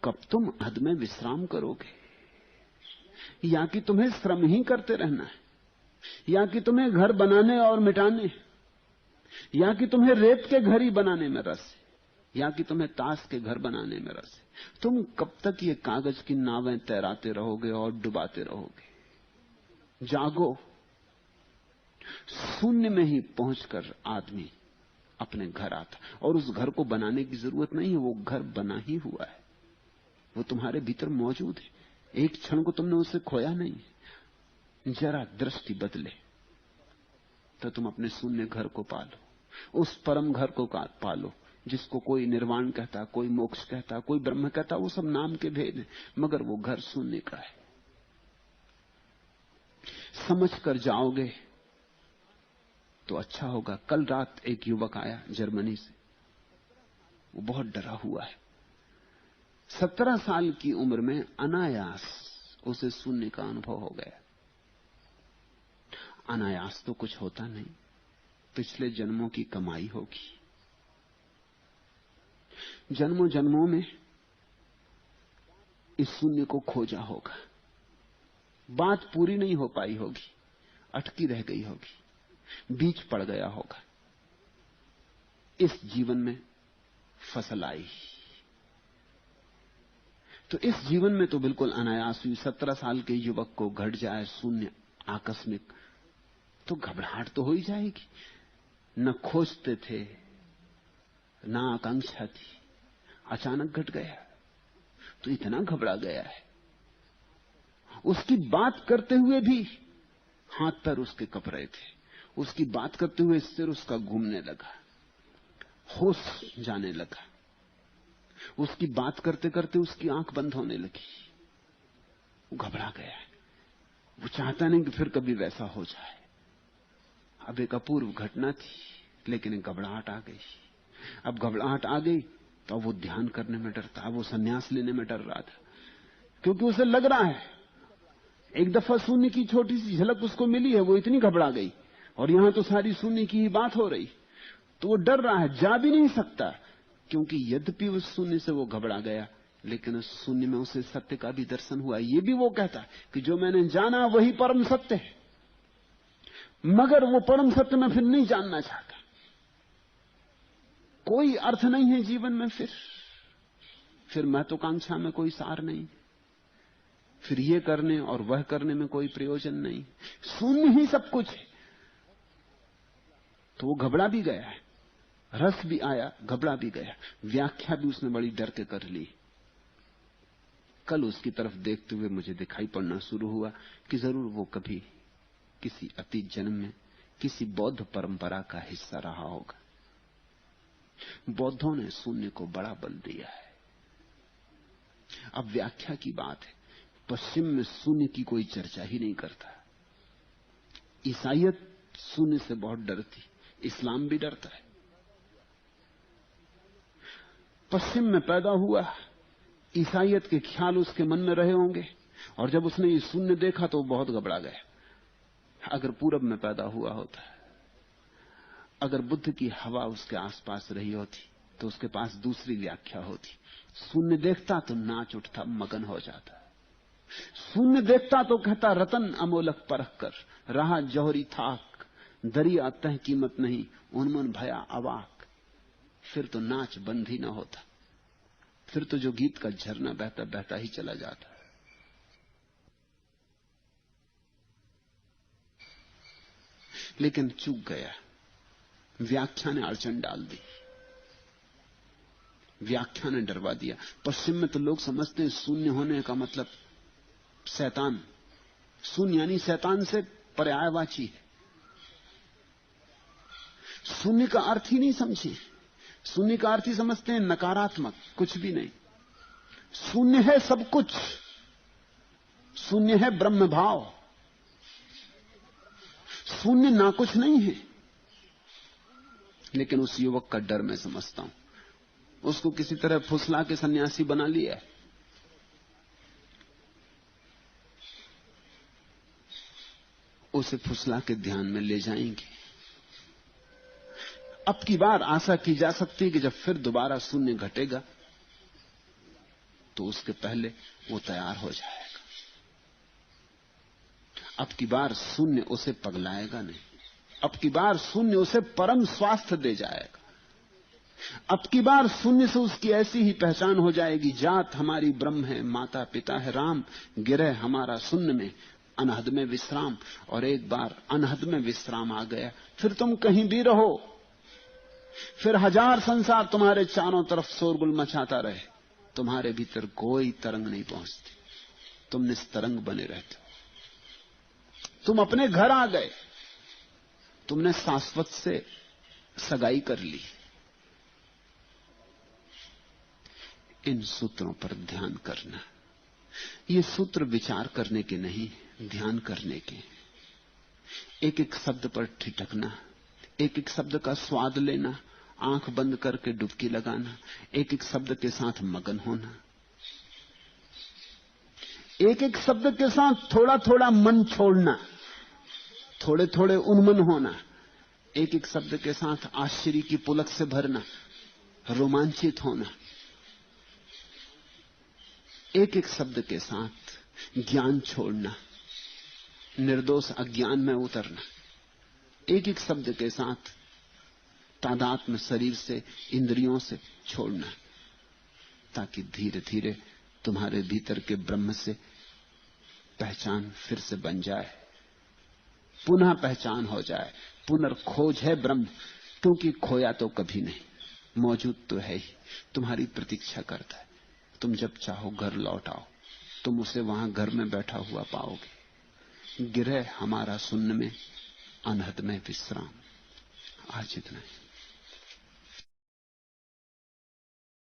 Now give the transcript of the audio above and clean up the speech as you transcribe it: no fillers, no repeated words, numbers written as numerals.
कब तुम हद में विश्राम करोगे? या कि तुम्हें श्रम ही करते रहना है, या कि तुम्हें घर बनाने और मिटाने, या कि तुम्हें रेत के घर ही बनाने में रस है, या कि तुम्हें ताश के घर बनाने में रस है। तुम कब तक ये कागज की नावें तैराते रहोगे और डुबाते रहोगे? जागो। शून्य में ही पहुंचकर आदमी अपने घर आता, और उस घर को बनाने की जरूरत नहीं है, वो घर बना ही हुआ है, वो तुम्हारे भीतर मौजूद है। एक क्षण को तुमने उसे खोया नहीं। जरा दृष्टि बदले तो तुम अपने शून्य घर को पालो, उस परम घर को पालो जिसको कोई निर्वाण कहता, कोई मोक्ष कहता, कोई ब्रह्म कहता। वो सब नाम के भेद हैं, मगर वो घर शून्य का है। समझ कर जाओगे तो अच्छा होगा। कल रात एक युवक आया जर्मनी से, वो बहुत डरा हुआ है। 17 साल की उम्र में अनायास उसे शून्य का अनुभव हो गया। अनायास तो कुछ होता नहीं, पिछले जन्मों की कमाई होगी। जन्मों जन्मों में इस शून्य को खोजा होगा, बात पूरी नहीं हो पाई होगी, अटकी रह गई होगी, बीच पड़ गया होगा। इस जीवन में फसल आई तो इस जीवन में तो बिल्कुल अनायास हुई। 17 साल के युवक को घट जाए शून्य आकस्मिक, तो घबराहट तो हो ही जाएगी। न खोजते थे, न आकांक्षा थी, अचानक घट गया तो इतना घबरा गया है। उसकी बात करते हुए भी हाथ पैर उसके कप रहे थे, उसकी बात करते हुए सिर उसका घूमने लगा, होश जाने लगा, उसकी बात करते करते उसकी आंख बंद होने लगी। वो घबरा गया है, वो चाहता नहीं कि फिर कभी वैसा हो जाए। अब एक अपूर्व घटना थी, लेकिन एक घबराहट आ गई। अब घबराहट आ गई तो वो ध्यान करने में डरता, अब वो संन्यास लेने में डर रहा था, क्योंकि उसे लग रहा है एक दफा शून्य की छोटी सी झलक उसको मिली है, वो इतनी घबरा गई, और यहां तो सारी शून्य की ही बात हो रही। तो वो डर रहा है, जा भी नहीं सकता, क्योंकि यद्यपि उस शून्य से वो घबरा गया, लेकिन उस शून्य में उसे सत्य का भी दर्शन हुआ। ये भी वो कहता है कि जो मैंने जाना वही परम सत्य है, मगर वो परम सत्य में फिर नहीं जानना चाहता। कोई अर्थ नहीं है जीवन में, फिर महत्वाकांक्षा में कोई सार नहीं, फिर ये करने और वह करने में कोई प्रयोजन नहीं, शून्य ही सब कुछ है। तो वो घबरा भी गया है, रस भी आया, घबरा भी गया। व्याख्या भी उसने बड़ी डर के कर ली। कल उसकी तरफ देखते हुए मुझे दिखाई पड़ना शुरू हुआ कि जरूर वो कभी किसी अतीत जन्म में किसी बौद्ध परंपरा का हिस्सा रहा होगा। बौद्धों ने शून्य को बड़ा बल दिया है। अब व्याख्या की बात है, पश्चिम में शून्य की कोई चर्चा ही नहीं करता। ईसाईयत शून्य से बहुत डरती, इस्लाम भी डरता है। पश्चिम में पैदा हुआ, ईसाईयत के ख्याल उसके मन में रहे होंगे, और जब उसने ये शून्य देखा तो बहुत घबरा गया। अगर पूरब में पैदा हुआ होता, अगर बुद्ध की हवा उसके आसपास रही होती, तो उसके पास दूसरी व्याख्या होती। शून्य देखता तो नाच उठता, मगन हो जाता। शून्य देखता तो कहता रतन अमोलक परख कर, रहा जौहरी थाक, दरिया तह कीमत नहीं, उन्मन भया अवाक। फिर तो नाच बंद ही ना होता, फिर तो जो गीत का झरना बहता बहता ही चला जाता। लेकिन चूक गया, व्याख्या ने अड़चन डाल दी, व्याख्या ने डरवा दिया। पश्चिम में तो लोग समझते हैं शून्य होने का मतलब शैतान। शून्य यानी शैतान से पर्यायवाची है। शून्य का अर्थ ही नहीं समझे। शून्य का अर्थ ही समझते हैं नकारात्मक, कुछ भी नहीं। शून्य है सब कुछ, शून्य है ब्रह्म भाव, शून्य ना कुछ नहीं है। लेकिन उस युवक का डर मैं समझता हूं, उसको किसी तरह फुसला के सन्यासी बना लिया है। उसे फुसला के ध्यान में ले जाएंगे। अब की बार आशा की जा सकती है कि जब फिर दोबारा शून्य घटेगा तो उसके पहले वो तैयार हो जाएगा। अब की बार शून्य उसे पगलाएगा नहीं, अब की बार शून्य उसे परम स्वास्थ्य दे जाएगा। अब की बार शून्य से उसकी ऐसी ही पहचान हो जाएगी, जात हमारी ब्रह्म है, माता पिता है राम, गिरह हमारा शून्य में, अनहद में विश्राम। और एक बार अनहद में विश्राम आ गया, फिर तुम कहीं भी रहो, फिर हजार संसार तुम्हारे चारों तरफ शोरगुल मचाता रहे, तुम्हारे भीतर कोई तरंग नहीं पहुंचती, तुम निस्तरंग बने रहते हो। तुम अपने घर आ गए, तुमने शाश्वत से सगाई कर ली। इन सूत्रों पर ध्यान करना। ये सूत्र विचार करने के नहीं, ध्यान करने के। एक एक शब्द पर ठिठकना, एक एक शब्द का स्वाद लेना, आंख बंद करके डुबकी लगाना, एक एक शब्द के साथ मगन होना, एक एक शब्द के साथ थोड़ा थोड़ा मन छोड़ना, थोड़े थोड़े उन्मन होना, एक एक शब्द के साथ आश्चर्य की पुलक से भरना, रोमांचित होना, एक एक शब्द के साथ ज्ञान छोड़ना, निर्दोष अज्ञान में उतरना, एक एक शब्द के साथ तादात्म्य शरीर से, इंद्रियों से छोड़ना, ताकि धीरे धीरे तुम्हारे भीतर के ब्रह्म से पहचान फिर से बन जाए, पुनः पहचान हो जाए। पुनर्खोज है ब्रह्म, क्योंकि खोया तो कभी नहीं, मौजूद तो है ही, तुम्हारी प्रतीक्षा करता है। तुम जब चाहो घर लौट आओ, तुम उसे वहां घर में बैठा हुआ पाओगे। गिरह हमारा शून्य में, अनहद में विश्राम। आज इतना ही।